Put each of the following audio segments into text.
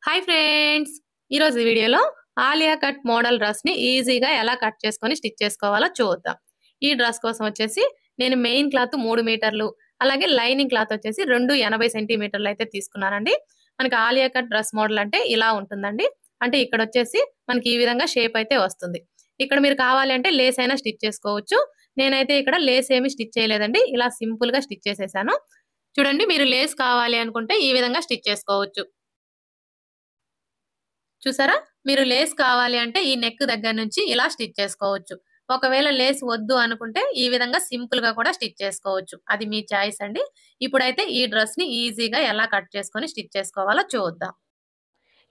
Hi friends, ఈరోజు వీడియోలో Alia cut model dress ని ఈజీగా ఎలా కట్ చేసుకొని స్టిచ్ చేసుకోవాలో చూద్దాం. ఈ డ్రెస్ కోసం వచ్చేసి నేను మెయిన్ క్లాత్ 3 మీటర్లు, అలాగే లైనింగ్ క్లాత్ వచ్చేసి 280 సెంటీమీటర్లు అయితే తీసుకున్నానండి. మనకి ఆలియా కట్ డ్రెస్ మోడల్ అంటే ఇలా ఉంటుందండి. అంటే ఇక్కడ వచ్చేసి మనకి ఈ విధంగా షేప్ అయితే వస్తుంది. ఇక్కడ మీరు కావాలి అంటే లేస్ అయినా స్టిచ్ చేసుకోవచ్చు. నేనైతే ఇక్కడ లేస్ ఏమి స్టిచ్ చేయలేదండి, ఇలా సింపుల్ గా స్టిచ్ చేసేసాను. చూడండి, మీరు లేస్ కావాలి అనుకుంటే ఈ విధంగా స్టిచ్ చేసుకోవచ్చు. చూసారా? మీరు లేస్ కావాలి అంటే ఈ నెక్ దగ్గర నుంచి ఇలా స్టిచ్ చేసుకోవచ్చు. ఒకవేళ లేస్ వద్దు అనుకుంటే ఈ విధంగా సింపుల్ గా కూడా స్టిచ్ చేసుకోవచ్చు. అది మీ చాయిస్ అండి. ఇప్పుడైతే ఈ డ్రెస్ ని ఈజీగా ఎలా కట్ చేసుకొని స్టిచ్ చేసుకోవాలో చూద్దాం.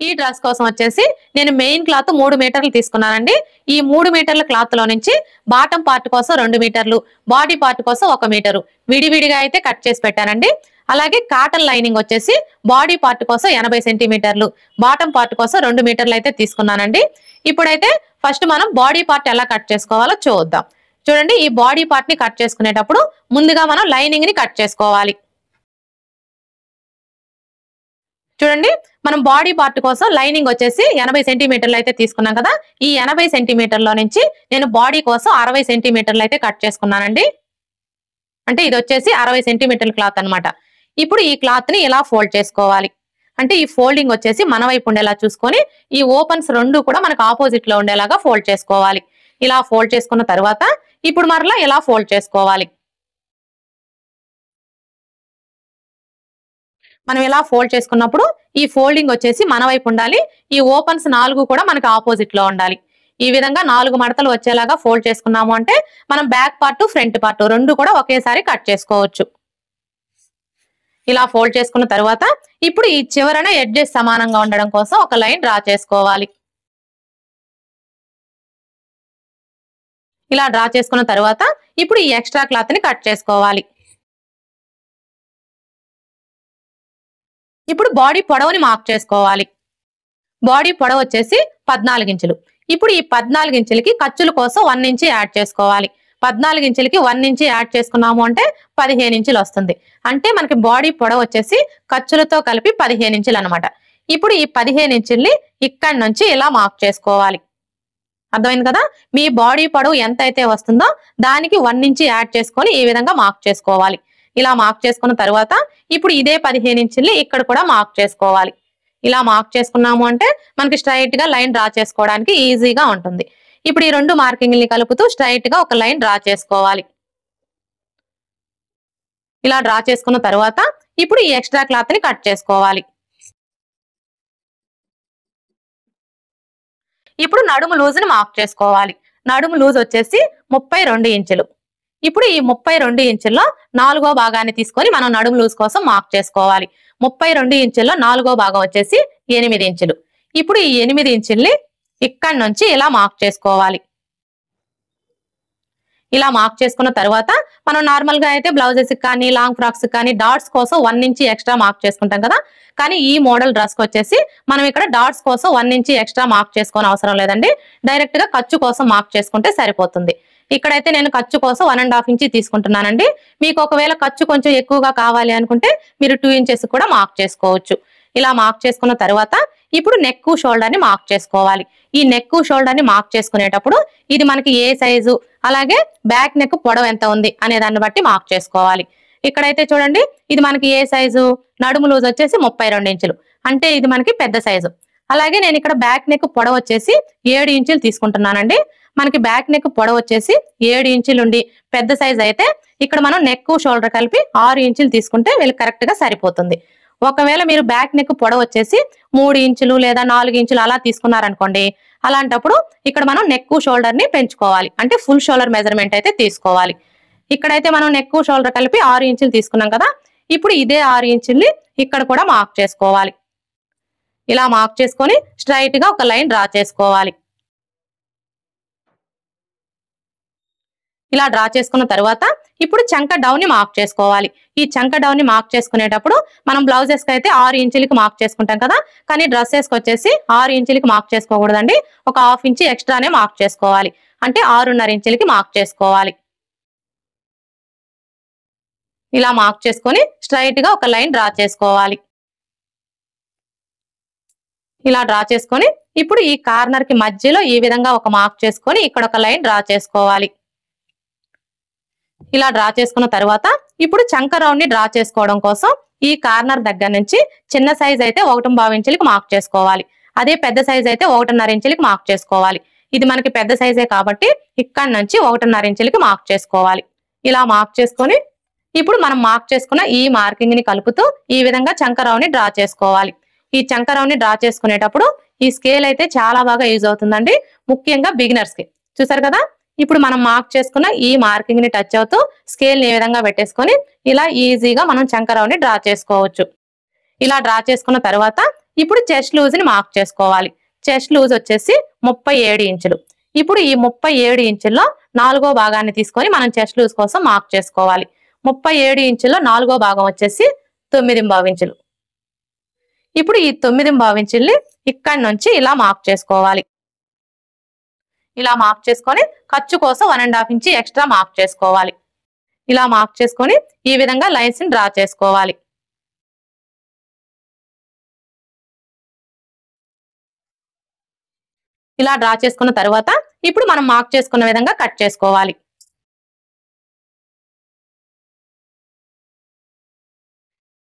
ఈ డ్రెస్ కోసం వచ్చేసి నేను మెయిన్ క్లాత్ 3 మీటర్లు తీసుకున్నానండి. ఈ 3 మీటర్ల క్లాత్ లో నుంచి బాటం పార్ట్ కోసం 2 మీటర్లు, బాడీ పార్ట్ కోసం 1 మీటరు విడివిడిగా అయితే కట్ చేసి పెట్టానండి. అలాగే కాటన్ లైనింగ్ వచ్చేసి బాడీ పార్ట్ కోసం 80 సెంటీమీటర్లు, బాటం పార్ట్ కోసం 2 మీటర్లు అయితే తీసుకున్నానండి. ఇప్పుడైతే ఫస్ట్ మనం బాడీ పార్ట్ ఎలా కట్ చేసుకోవాలో చూద్దాం. చూడండి, ఈ బాడీ పార్ట్ ని కట్ చేసుకునేటప్పుడు ముందుగా మనం లైనింగ్ ని కట్ చేసుకోవాలి. చూడండి, మనం బాడీ పార్ట్ కోసం లైనింగ్ వచ్చేసి 80 సెంటీమీటర్లు అయితే తీసుకున్నాం కదా. ఈ 80 సెంటీమీటర్ల నుంచి నేను బాడీ కోసం 60 సెంటీమీటర్లు అయితే కట్ చేసుకున్నానండి. అంటే ఇది వచ్చేసి 60 సెంటీమీటర్ల క్లాత్ అనమాట. ఇప్పుడు ఈ క్లాత్ ని ఇలా ఫోల్డ్ చేసుకోవాలి. అంటే ఈ ఫోల్డింగ్ వచ్చేసి మన వైపు ఉండేలా చూసుకొని ఈ ఓపెన్స్ రెండు కూడా మనకు ఆపోజిట్ లో ఉండేలాగా ఫోల్డ్ చేసుకోవాలి. ఇలా ఫోల్డ్ చేసుకున్న తర్వాత ఇప్పుడు మరలా ఇలా ఫోల్డ్ చేసుకోవాలి. మనం ఇలా ఫోల్డ్ చేసుకున్నప్పుడు ఈ ఫోల్డింగ్ వచ్చేసి మన వైపు ఉండాలి. ఈ ఓపెన్స్ 4 కూడా మనకి ఆపోజిట్ లో ఉండాలి. ఈ విధంగా 4 మడతలు వచ్చేలాగా ఫోల్డ్ చేసుకున్నాము అంటే మనం బ్యాక్ పార్ట్, ఫ్రంట్ పార్ట్ రెండు కూడా ఒకేసారి కట్ చేసుకోవచ్చు. ఇలా ఫోల్డ్ చేసుకున్న తర్వాత ఇప్పుడు ఈ చివరన ఎడ్జెస్ సమానంగా ఉండడం కోసం ఒక లైన్ డ్రా చేసుకోవాలి. ఇలా డ్రా చేసుకున్న తర్వాత ఇప్పుడు ఈ ఎక్స్ట్రా క్లాత్ ని కట్ చేసుకోవాలి. ఇప్పుడు బాడీ పొడవుని మార్క్ చేసుకోవాలి. బాడీ పొడవు వచ్చేసి 14 ఇంచులు. ఇప్పుడు ఈ 14 ఇంచులకి ఖర్చుల కోసం 1 ఇంచ్ యాడ్ చేసుకోవాలి. 14 ఇంచులకి 1 ఇంచ్ యాడ్ చేసుకున్నాము అంటే 15 ఇంచులు వస్తుంది. అంటే మనకి బాడీ పొడవు వచ్చేసి ఖర్చులతో కలిపి 15 ఇంచులు అనమాట. ఇప్పుడు ఈ 15 ఇంచుల్ని ఇక్కడి నుంచి ఇలా మార్క్ చేసుకోవాలి. అర్థమైంది కదా? మీ బాడీ పొడవు ఎంత అయితే వస్తుందో దానికి 1 ఇంచ్ యాడ్ చేసుకొని ఈ విధంగా మార్క్ చేసుకోవాలి. ఇలా మార్క్ చేసుకున్న తర్వాత ఇప్పుడు ఇదే 15 ఇంచుల్ని ఇక్కడ కూడా మార్క్ చేసుకోవాలి. ఇలా మార్క్ చేసుకున్నాము అంటే మనకి స్ట్రైట్ గా లైన్ డ్రా చేసుకోవడానికి ఈజీగా ఉంటుంది. ఇప్పుడు ఈ రెండు మార్కింగ్ని కలుపుతూ స్ట్రైట్ గా ఒక లైన్ డ్రా చేసుకోవాలి. ఇలా డ్రా చేసుకున్న తర్వాత ఇప్పుడు ఈ ఎక్స్ట్రా క్లాత్ ని కట్ చేసుకోవాలి. ఇప్పుడు నడుము లూజ్ ని మార్క్ చేసుకోవాలి. నడుము లూజ్ వచ్చేసి 32 ఇంచులు. ఇప్పుడు ఈ 32 ఇంచుల్లో 4వ భాగాన్ని తీసుకొని మనం నడుము లూజ్ కోసం మార్క్ చేసుకోవాలి. 32 ఇంచుల్లో 4వ భాగం వచ్చేసి 8 ఇంచులు. ఇప్పుడు ఈ 8 ఇంచుల్ని ఇక్కడి నుంచి ఇలా మార్క్ చేసుకోవాలి. ఇలా మార్క్ చేసుకున్న తర్వాత మనం నార్మల్ గా అయితే బ్లౌజెస్ కానీ లాంగ్ ఫ్రాక్స్ కానీ డాట్స్ కోసం 1 ఇంచ్ ఎక్స్ట్రా మార్క్ చేసుకుంటాం కదా. కానీ ఈ మోడల్ డ్రెస్ కి వచ్చేసి మనం ఇక్కడ డాట్స్ కోసం 1 ఇంచ్ ఎక్స్ట్రా మార్క్ చేసుకోని అవసరం లేదండి. డైరెక్ట్ గా ఖర్చు కోసం మార్క్ చేసుకుంటే సరిపోతుంది. ఇక్కడైతే నేను ఖర్చు కోసం 1.5 ఇంచ్ తీసుకుంటున్నానండి. మీకు ఒకవేళ ఖర్చు కొంచెం ఎక్కువగా కావాలి అనుకుంటే మీరు 2 ఇంచెస్ కూడా మార్క్ చేసుకోవచ్చు. ఇలా మార్క్ చేసుకున్న తర్వాత ఇప్పుడు నెక్ షోల్డర్ ని మార్క్ చేసుకోవాలి. ఈ నెక్ షోల్డర్ ని మార్క్ చేసుకునేటప్పుడు ఇది మనకి ఏ సైజు, అలాగే బ్యాక్ నెక్ పొడవు ఎంత ఉంది అనే దాన్ని బట్టి మార్క్ చేసుకోవాలి. ఇక్కడైతే చూడండి, ఇది మనకి ఏ సైజు, నడుము లూజ్ వచ్చేసి 32 ఇంచులు. అంటే ఇది మనకి పెద్ద సైజు. అలాగే నేను ఇక్కడ బ్యాక్ నెక్ పొడవు వచ్చేసి 7 ఇంచులు తీసుకుంటున్నానండి. మనకి బ్యాక్ నెక్ పొడవు వచ్చేసి 7 ఇంచులు ఉండి పెద్ద సైజ్ అయితే ఇక్కడ మనం నెక్ షోల్డర్ కలిపి 6 ఇంచులు తీసుకుంటే వీళ్ళకి కరెక్ట్ గా సరిపోతుంది. ఒకవేళ మీరు బ్యాక్ నెక్ పొడవు వచ్చేసి 3 ఇంచులు లేదా 4 ఇంచులు అలా తీసుకున్నారనుకోండి, అలాంటప్పుడు ఇక్కడ మనం నెక్ షోల్డర్ ని పెంచుకోవాలి. అంటే ఫుల్ షోల్డర్ మెజర్మెంట్ అయితే తీసుకోవాలి. ఇక్కడైతే మనం నెక్ షోల్డర్ కలిపి 6 ఇంచులు తీసుకున్నాం కదా. ఇప్పుడు ఇదే 6 ఇంచుల్ని ఇక్కడ కూడా మార్క్ చేసుకోవాలి. ఇలా మార్క్ చేసుకొని స్ట్రైట్ గా ఒక లైన్ డ్రా చేసుకోవాలి. ఇలా డ్రా చేసుకున్న తర్వాత ఇప్పుడు చంక డౌన్ ని మార్క్ చేసుకోవాలి. ఈ చంక డౌన్ ని మార్క్ చేసుకునేటప్పుడు మనం బ్లౌజెస్ కి అయితే 6 ఇంచులకి మార్క్ చేసుకుంటాం కదా. కానీ డ్రెస్సెస్ కి వచ్చేసి 6 ఇంచులకి మార్క్ చేసుకోకూడదండి. ఒక 1/2 ఇంచ్ ఎక్స్ట్రానే మార్క్ చేసుకోవాలి. అంటే 6.5 ఇంచులకి మార్క్ చేసుకోవాలి. ఇలా మార్క్ చేసుకొని స్ట్రైట్ గా ఒక లైన్ డ్రా చేసుకోవాలి. ఇలా డ్రా చేసుకొని ఇప్పుడు ఈ కార్నర్ కి మధ్యలో ఈ విధంగా ఒక మార్క్ చేసుకొని ఇక్కడ ఒక లైన్ డ్రా చేసుకోవాలి. ఇలా డ్రా చేసుకున్న తర్వాత ఇప్పుడు చంక రౌండ్ ని డ్రా చేసుకోవడం కోసం ఈ కార్నర్ దగ్గర నుంచి చిన్న సైజ్ అయితే 1.5 ఇంచులకి మార్క్ చేసుకోవాలి. అదే పెద్ద సైజ్ అయితే 1.5 ఇంచులకి మార్క్ చేసుకోవాలి. ఇది మనకి పెద్ద సైజే కాబట్టి ఇక్కడ నుంచి 1.5 ఇంచులకి మార్క్ చేసుకోవాలి. ఇలా మార్క్ చేసుకొని ఇప్పుడు మనం మార్క్ చేసుకున్న ఈ మార్కింగ్ ని కలుపుతూ ఈ విధంగా చంక రౌండ్ ని డ్రా చేసుకోవాలి. ఈ చంక రౌండ్ ని డ్రా చేసుకునేటప్పుడు ఈ స్కేల్ అయితే చాలా బాగా యూజ్ అవుతుందండి, ముఖ్యంగా బిగినర్స్ కి. చూసారు కదా, ఇప్పుడు మనం మార్క్ చేసుకున్న ఈ మార్కింగ్ ని టచ్ అవుతూ స్కేల్ ని ఈ విధంగా పెట్టేసుకొని ఇలా ఈజీగా మనం చంక రౌండ్ ని డ్రా చేసుకోవచ్చు. ఇలా డ్రా చేసుకున్న తర్వాత ఇప్పుడు చెస్ట్ లూజ్ ని మార్క్ చేసుకోవాలి. చెస్ట్ లూజ్ వచ్చేసి 37 ఇంచులు. ఇప్పుడు ఈ 37 ఇంచుల్లో 4వ భాగాన్ని తీసుకొని మనం చెస్ట్ లూజ్ కోసం మార్క్ చేసుకోవాలి. 37 ఇంచుల్లో 4వ భాగం వచ్చేసి 9.5 ఇంచులు. ఇప్పుడు ఈ 9.5 ఇంచుల్ని ఇక్కడి నుంచి ఇలా మార్క్ చేసుకోవాలి. ఇలా మార్క్ చేసుకొని ఖర్చు కోసం 1.5 ఇంచ్ ఎక్స్ట్రా మార్క్ చేసుకోవాలి. ఇలా మార్క్ చేసుకొని ఈ విధంగా లైన్స్ ని డ్రా చేసుకోవాలి. ఇలా డ్రా చేసుకున్న తర్వాత ఇప్పుడు మనం మార్క్ చేసుకున్న విధంగా కట్ చేసుకోవాలి.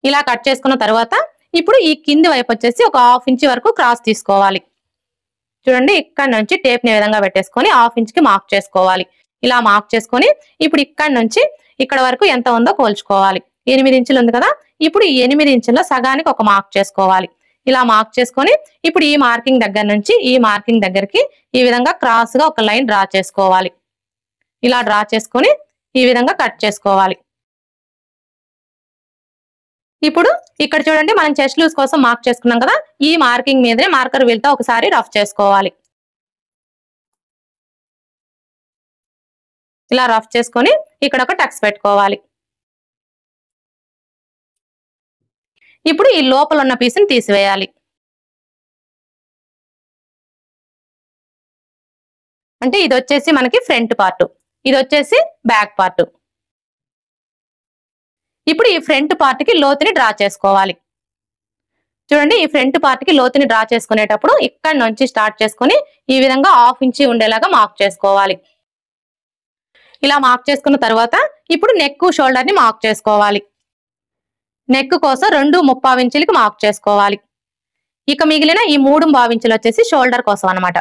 ఇలా కట్ చేసుకున్న తర్వాత ఇప్పుడు ఈ కింది వైపు వచ్చేసి ఒక 1/2 ఇంచ్ వరకు క్రాస్ తీసుకోవాలి. చూడండి, ఇక్కడ నుంచి టేప్ ని విధంగా పెట్టేసుకొని 1/2 ఇంచ్ కి మార్క్ చేసుకోవాలి. ఇలా మార్క్ చేసుకొని ఇప్పుడు ఇక్కడ నుంచి ఇక్కడ వరకు ఎంత ఉందో కోల్చుకోవాలి. 8 ఇంచులు ఉంది కదా, ఇప్పుడు ఈ 8 ఇంచుల్లో సగానికి ఒక మార్క్ చేసుకోవాలి. ఇలా మార్క్ చేసుకొని ఇప్పుడు ఈ మార్కింగ్ దగ్గర నుంచి ఈ మార్కింగ్ దగ్గరికి ఈ విధంగా క్రాస్ గా ఒక లైన్ డ్రా చేసుకోవాలి. ఇలా డ్రా చేసుకొని ఈ విధంగా కట్ చేసుకోవాలి. ఇప్పుడు ఇక్కడ చూడండి, మనం చెస్ట్ లూజ్ కోసం మార్క్ చేసుకున్నాం కదా, ఈ మార్కింగ్ మీదనే మార్కర్ వీల్తో ఒకసారి రఫ్ చేసుకోవాలి. ఇలా రఫ్ చేసుకొని ఇక్కడ ఒక టక్స్ పెట్టుకోవాలి. ఇప్పుడు ఈ లోపల ఉన్న పీస్ ని తీసివేయాలి. అంటే ఇది వచ్చేసి మనకి ఫ్రంట్ పార్ట్, ఇది వచ్చేసి బ్యాక్ పార్ట్. ఇప్పుడు ఈ ఫ్రంట్ పార్ట్ కి లోతుని డ్రా చేసుకోవాలి. చూడండి, ఈ ఫ్రంట్ పార్ట్ కి లోతుని డ్రా చేసుకునేటప్పుడు ఇక్కడ నుంచి స్టార్ట్ చేసుకొని ఈ విధంగా 1/2 ఇంచ్ ఉండేలాగా మార్క్ చేసుకోవాలి. ఇలా మార్క్ చేసుకున్న తర్వాత ఇప్పుడు నెక్ షోల్డర్ ని మార్క్ చేసుకోవాలి. నెక్ కోసం 2.5 ఇంచులకి మార్క్ చేసుకోవాలి. ఇక మిగిలిన ఈ 3.5 ఇంచులు వచ్చేసి షోల్డర్ కోసం అన్నమాట.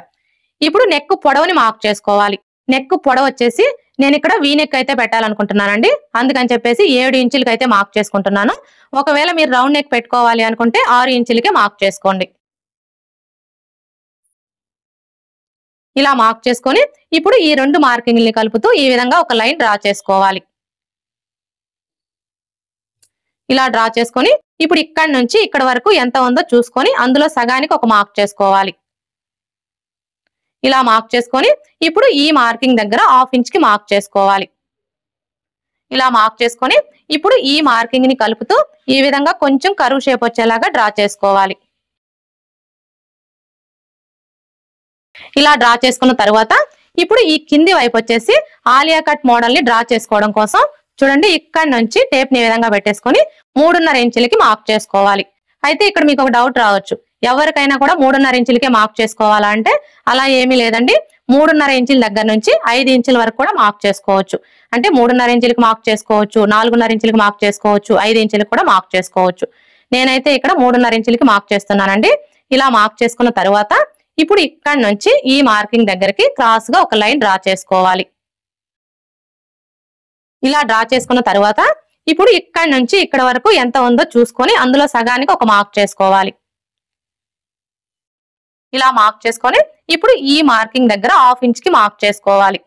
ఇప్పుడు నెక్ పొడవుని మార్క్ చేసుకోవాలి. నెక్ పొడవు వచ్చేసి నేను ఇక్కడ వీ నెక్ అయితే పెట్టాలనుకుంటున్నానండి, అందుకని చెప్పేసి 7 ఇంచులకి అయితే మార్క్ చేసుకుంటున్నాను. ఒకవేళ మీరు రౌండ్ నెక్ పెట్టుకోవాలి అనుకుంటే 6 ఇంచులకే మార్క్ చేసుకోండి. ఇలా మార్క్ చేసుకొని ఇప్పుడు ఈ 2 మార్కింగ్ని కలుపుతూ ఈ విధంగా ఒక లైన్ డ్రా చేసుకోవాలి. ఇలా డ్రా చేసుకొని ఇప్పుడు ఇక్కడ నుంచి ఇక్కడ వరకు ఎంత ఉందో చూసుకొని అందులో సగానికి ఒక మార్క్ చేసుకోవాలి. ఇలా మార్క్ చేసుకొని ఇప్పుడు ఈ మార్కింగ్ దగ్గర 1/2 ఇంచ్ కి మార్క్ చేసుకోవాలి. ఇలా మార్క్ చేసుకొని ఇప్పుడు ఈ మార్కింగ్ ని కలుపుతూ ఈ విధంగా కొంచెం కర్వ్ షేప్ వచ్చేలాగా డ్రా చేసుకోవాలి. ఇలా డ్రా చేసుకున్న తర్వాత ఇప్పుడు ఈ కింది వైపు వచ్చేసి ఆలియా కట్ మోడల్ ని డ్రా చేసుకోవడం కోసం చూడండి, ఇక్కడ నుంచి టేప్ ని విధంగా పెట్టేసుకొని 3.5 ఇంచులకి మార్క్ చేసుకోవాలి. అయితే ఇక్కడ మీకు ఒక డౌట్ రావచ్చు, ఎవరికైనా కూడా 3.5 ఇంచులకే మార్క్ చేసుకోవాలా అంటే అలా ఏమీ లేదండి. 3.5 ఇంచుల దగ్గర నుంచి 5 ఇంచుల వరకు కూడా మార్క్ చేసుకోవచ్చు. అంటే 3.5 ఇంచులకి మార్క్ చేసుకోవచ్చు, 4.5 ఇంచులకి మార్క్ చేసుకోవచ్చు, 5 ఇంచులకి కూడా మార్క్ చేసుకోవచ్చు. నేనైతే ఇక్కడ 3.5 ఇంచులకి మార్క్ చేస్తున్నానండి. ఇలా మార్క్ చేసుకున్న తర్వాత ఇప్పుడు ఇక్కడ నుంచి ఈ మార్కింగ్ దగ్గరికి క్రాస్ గా ఒక లైన్ డ్రా చేసుకోవాలి. ఇలా డ్రా చేసుకున్న తర్వాత ఇప్పుడు ఇక్కడ నుంచి ఇక్కడ వరకు ఎంత ఉందో చూసుకొని అందులో సగానికి ఒక మార్క్ చేసుకోవాలి. ఇలా మార్క్ చేసుకొని ఇప్పుడు ఈ మార్కింగ్ దగ్గర 1/2 ఇంచ్ కి మార్క్ చేసుకోవాలి.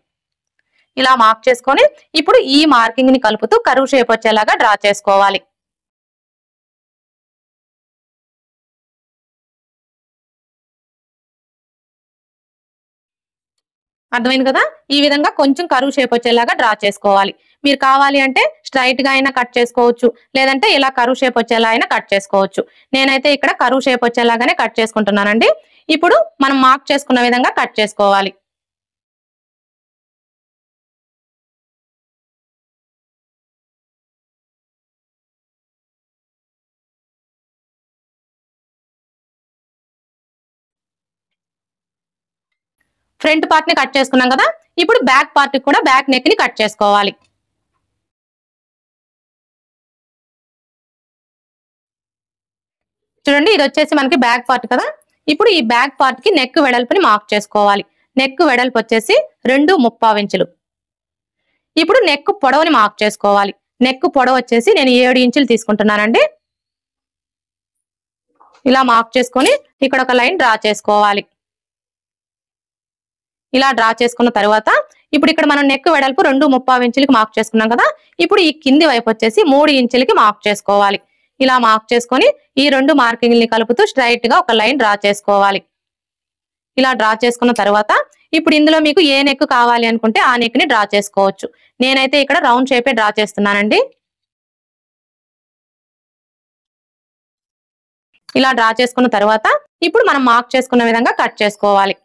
ఇలా మార్క్ చేసుకొని ఇప్పుడు ఈ మార్కింగ్ ని కలుపుతూ కర్వ్ షేప్ వచ్చేలాగా డ్రా చేసుకోవాలి. అర్థమైంది కదా, ఈ విధంగా కొంచెం కర్వ్ షేప్ వచ్చేలాగా డ్రా చేసుకోవాలి. మీరు కావాలి అంటే స్ట్రైట్ గా అయినా కట్ చేసుకోవచ్చు, లేదంటే ఇలా కర్వ్ షేప్ వచ్చేలా అయినా కట్ చేసుకోవచ్చు. నేనైతే ఇక్కడ కర్వ్ షేప్ వచ్చేలాగానే కట్ చేసుకుంటున్నానండి. ఇప్పుడు మనం మార్క్ చేసుకున్న విధంగా కట్ చేసుకోవాలి. ఫ్రంట్ పార్ట్ ని కట్ చేసుకున్నాం కదా, ఇప్పుడు బ్యాక్ పార్ట్ కి కూడా బ్యాక్ నెక్ ని కట్ చేసుకోవాలి. చూడండి, ఇది వచ్చేసి మనకి బ్యాక్ పార్ట్ కదా. ఇప్పుడు ఈ బ్యాక్ పార్ట్ కి నెక్ వెడల్పుని మార్క్ చేసుకోవాలి. నెక్ వెడల్పు వచ్చేసి 2.35 ఇంచులు. ఇప్పుడు నెక్ పొడవుని మార్క్ చేసుకోవాలి. నెక్ పొడవు వచ్చేసి నేను 7 ఇంచులు తీసుకుంటున్నానండి. ఇలా మార్క్ చేసుకొని ఇక్కడ ఒక లైన్ డ్రా చేసుకోవాలి. ఇలా డ్రా చేసుకున్న తర్వాత ఇప్పుడు ఇక్కడ మనం నెక్ వెడల్పు 2.35 ఇంచులకి మార్క్ చేసుకున్నాం కదా. ఇప్పుడు ఈ కింది వైపు వచ్చేసి 3 ఇంచులకి మార్క్ చేసుకోవాలి. ఇలా మార్క్ చేసుకొని ఈ రెండు మార్కింగ్ని కలుపుతూ స్ట్రైట్ గా ఒక లైన్ డ్రా చేసుకోవాలి. ఇలా డ్రా చేసుకున్న తర్వాత ఇప్పుడు ఇందులో మీకు ఏ నెక్ కావాలి అనుకుంటే ఆ నెక్ ని డ్రా చేసుకోవచ్చు. నేనైతే ఇక్కడ రౌండ్ షేపే డ్రా చేస్తున్నానండి. ఇలా డ్రా చేసుకున్న తర్వాత ఇప్పుడు మనం మార్క్ చేసుకున్న విధంగా కట్ చేసుకోవాలి.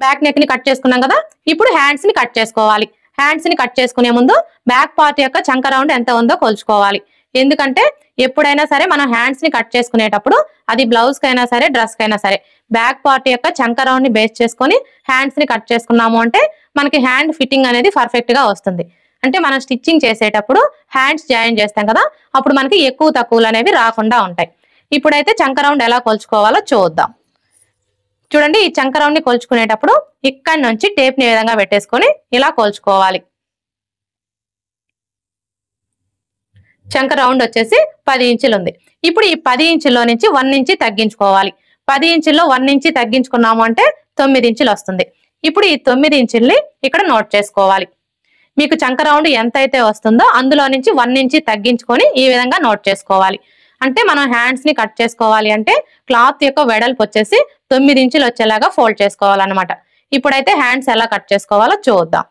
బ్యాక్ నెక్ ని కట్ చేసుకున్నాం కదా. ఇప్పుడు హ్యాండ్స్ ని కట్ చేసుకోవాలి. హ్యాండ్స్ ని కట్ చేసుకునే ముందు బ్యాక్ పార్ట్ యొక్క చంక రౌండ్ ఎంత ఉందో కొలుచుకోవాలి. ఎందుకంటే ఎప్పుడైనా సరే మనం హ్యాండ్స్ ని కట్ చేసుకునేటప్పుడు అది బ్లౌజ్ కైనా సరే డ్రెస్ కైనా సరే బ్యాక్ పార్ట్ యొక్క చంక రౌండ్ ని బేస్ చేసుకొని హ్యాండ్స్ ని కట్ చేసుకున్నాము అంటే మనకి హ్యాండ్ ఫిట్టింగ్ అనేది పర్ఫెక్ట్ గా వస్తుంది. అంటే మనం స్టిచ్చింగ్ చేసేటప్పుడు హ్యాండ్స్ జాయిన్ చేస్తాం కదా, అప్పుడు మనకి ఎక్కువ తక్కువలు అనేవి రాకుండా ఉంటాయి. ఇప్పుడైతే చంక రౌండ్ ఎలా కొలుచుకోవాలో చూద్దాం. చూడండి, ఈ చంక రౌండ్ ని కొలుచుకునేటప్పుడు ఇక్కడి నుంచి టేప్ ని ఈ విధంగా పెట్టేసుకొని ఇలా కొలుచుకోవాలి. చంక రౌండ్ వచ్చేసి 10 ఇంచులు ఉంది. ఇప్పుడు ఈ 10 ఇంచుల్లో నుంచి 1 ఇంచి తగ్గించుకోవాలి. 10 ఇంచుల్లో 1 ఇంచి తగ్గించుకున్నాము అంటే 9 ఇంచులు వస్తుంది. ఇప్పుడు ఈ 9 ఇంచుల్ని ఇక్కడ నోట్ చేసుకోవాలి. మీకు చంక రౌండ్ ఎంత అయితే వస్తుందో అందులో నుంచి 1 ఇంచి తగ్గించుకొని ఈ విధంగా నోట్ చేసుకోవాలి. అంటే మనం హ్యాండ్స్ ని కట్ చేసుకోవాలి అంటే క్లాత్ యొక్క వెడల్పు వచ్చేసి 9 ఇంచులు వచ్చేలాగా ఫోల్డ్ చేసుకోవాలన్నమాట. ఇప్పుడైతే హ్యాండ్స్ ఎలా కట్ చేసుకోవాలో చూద్దాం.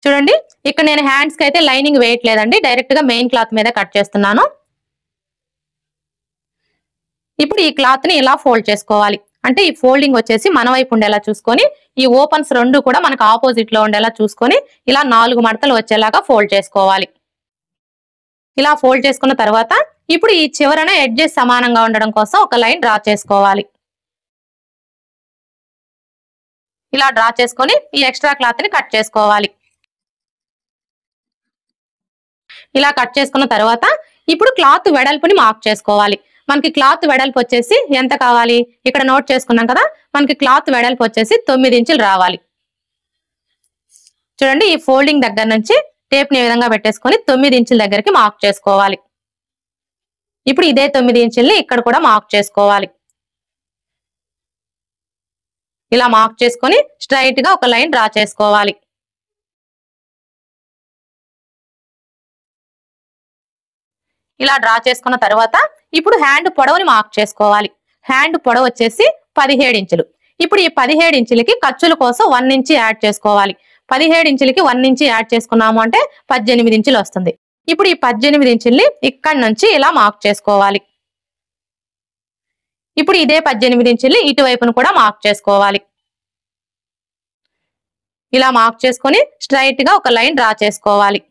చూడండి, ఇక్కడ నేను హ్యాండ్స్ కి అయితే లైనింగ్ వేయట్లేదండి, డైరెక్ట్ గా మెయిన్ క్లాత్ మీద కట్ చేస్తున్నాను. ఇప్పుడు ఈ క్లాత్ ని ఇలా ఫోల్డ్ చేసుకోవాలి. అంటే ఈ ఫోల్డింగ్ వచ్చేసి మన వైపు ఉండేలా చూసుకొని ఈ ఓపెన్స్ రెండు కూడా మనకు ఆపోజిట్ లో ఉండేలా చూసుకొని ఇలా 4 మడతలు వచ్చేలాగా ఫోల్డ్ చేసుకోవాలి. ఇలా ఫోల్డ్ చేసుకున్న తర్వాత ఇప్పుడు ఈ చివరన ఎడ్జెస్ సమానంగా ఉండడం కోసం ఒక లైన్ డ్రా చేసుకోవాలి. ఇలా డ్రా చేసుకొని ఈ ఎక్స్ట్రా క్లాత్ ని కట్ చేసుకోవాలి. ఇలా కట్ చేసుకున్న తర్వాత ఇప్పుడు క్లాత్ వెడల్పుని మార్క్ చేసుకోవాలి. మనకి క్లాత్ వెడల్పు వచ్చేసి ఎంత కావాలి ఇక్కడ నోట్ చేసుకున్నాం కదా. మనకి క్లాత్ వెడల్పు వచ్చేసి 9 ఇంచులు రావాలి. చూడండి, ఈ ఫోల్డింగ్ దగ్గర నుంచి టేప్ ని ఈ విధంగా పెట్టేసుకొని 9 ఇంచుల దగ్గరికి మార్క్ చేసుకోవాలి. ఇప్పుడు ఇదే 9 ఇంచుల్ని ఇక్కడ కూడా మార్క్ చేసుకోవాలి. ఇలా మార్క్ చేసుకొని స్ట్రైట్ గా ఒక లైన్ డ్రా చేసుకోవాలి. ఇలా డ్రా చేసుకున్న తర్వాత ఇప్పుడు హ్యాండ్ పొడవుని మార్క్ చేసుకోవాలి. హ్యాండ్ పొడవు వచ్చేసి 17 ఇంచులు. ఇప్పుడు ఈ 17 ఇంచులకి ఖర్చుల కోసం 1 ఇంచి యాడ్ చేసుకోవాలి. 17 ఇంచులకి 1 ఇంచి యాడ్ చేసుకున్నాము అంటే 18 ఇంచులు వస్తుంది. ఇప్పుడు ఈ 18 ఇంచుల్ని ఇక్కడి నుంచి ఇలా మార్క్ చేసుకోవాలి. ఇప్పుడు ఇదే 18 ఇంచుల్ని ఇటువైపును కూడా మార్క్ చేసుకోవాలి. ఇలా మార్క్ చేసుకొని స్ట్రైట్ గా ఒక లైన్ డ్రా చేసుకోవాలి.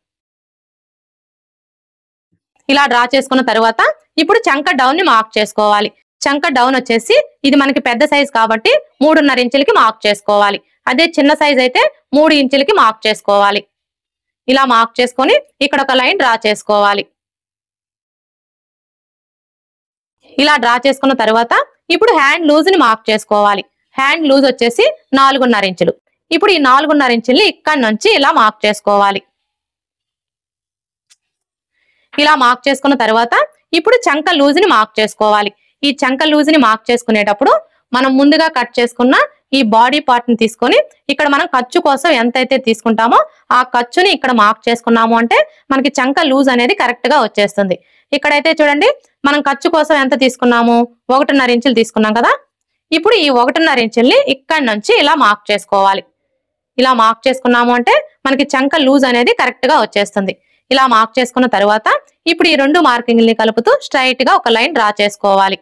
ఇలా డ్రా చేసుకున్న తర్వాత ఇప్పుడు చంక డౌన్ ని మార్క్ చేసుకోవాలి. చంక డౌన్ వచ్చేసి ఇది మనకి పెద్ద సైజ్ కాబట్టి 3.5 ఇంచులకి మార్క్ చేసుకోవాలి. అదే చిన్న సైజ్ అయితే 3 ఇంచులకి మార్క్ చేసుకోవాలి. ఇలా మార్క్ చేసుకొని ఇక్కడ ఒక లైన్ డ్రా చేసుకోవాలి. ఇలా డ్రా చేసుకున్న తర్వాత ఇప్పుడు హ్యాండ్ లూజ్ ని మార్క్ చేసుకోవాలి. హ్యాండ్ లూజ్ వచ్చేసి 4.5 ఇంచులు. ఇప్పుడు ఈ 4.5 ఇంచుల్ని ఇక్కడి నుంచి ఇలా మార్క్ చేసుకోవాలి. ఇలా మార్క్ చేసుకున్న తర్వాత ఇప్పుడు చంక లూజ్ ని మార్క్ చేసుకోవాలి. ఈ చంక లూజ్ ని మార్క్ చేసుకునేటప్పుడు మనం ముందుగా కట్ చేసుకున్న ఈ బాడీ పార్ట్ ని తీసుకొని ఇక్కడ మనం ఖర్చు కోసం ఎంతైతే తీసుకుంటామో ఆ ఖర్చుని ఇక్కడ మార్క్ చేసుకున్నాము అంటే మనకి చంక లూజ్ అనేది కరెక్ట్ గా వచ్చేస్తుంది. ఇక్కడైతే చూడండి, మనం ఖర్చు కోసం ఎంత తీసుకున్నాము 1.5 ఇంచులు తీసుకున్నాం కదా. ఇప్పుడు ఈ 1.5 ఇంచుల్ని ఇక్కడి నుంచి ఇలా మార్క్ చేసుకోవాలి. ఇలా మార్క్ చేసుకున్నాము అంటే మనకి చంక లూజ్ అనేది కరెక్ట్ గా వచ్చేస్తుంది. ఇలా మార్క్ చేసుకున్న తర్వాత ఇప్పుడు ఈ రెండు మార్కింగ్ని కలుపుతూ స్ట్రైట్ గా ఒక లైన్ డ్రా చేసుకోవాలి.